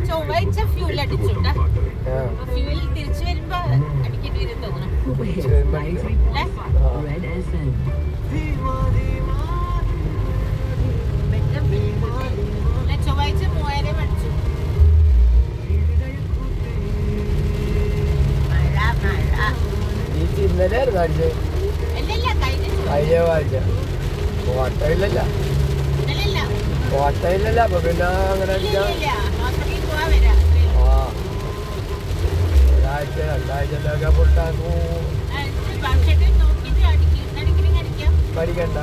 ചൊവ്വാഴ്ച ഫ്യൂൽ അടിച്ചു ഫ്യൂൽ തിരിച്ചു വരുമ്പോ അടിക്കേണ്ടി വരും തോന്നണം. ചൊവ്വാഴ്ച 3000 അടിച്ചു. ഇന്നലെ കഴിഞ്ഞ ആഴ്ച കോട്ടയില്ലല്ല കോട്ടയില്ലല്ല. അപ്പൊ പിന്നെ അങ്ങനെ ഒരാഴ്ച 2 ആഴ്ച പൊട്ടാക്കൂ പഠിക്കണ്ട.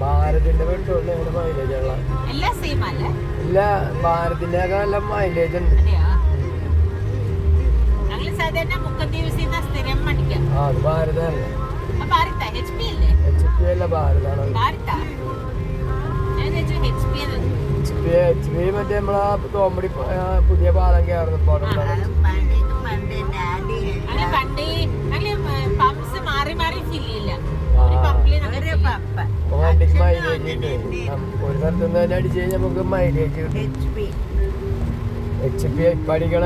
ഭാരതിന്റെ പെട്രോളിന് മൈലേജ് ഉള്ള ഇല്ല. ഭാരതിന്റെയൊക്കെ നല്ല മൈലേജ് ഉണ്ട്. അത് ഭാരതല്ലേ. HP അല്ല ഭാരതാണ്. HP മറ്റേ നമ്മളാ തോമ്പടി പുതിയ പാലം കയറുന്നപ്പോ വണ്ടിക്ക് മൈലേജ് ഉണ്ട്. ഒരു സ്ഥലത്ത് നിന്ന് തന്നെ അടിച്ചു കഴിഞ്ഞാൽ നമുക്ക് മൈലേജ് കിട്ടും. HP പഠിക്കണ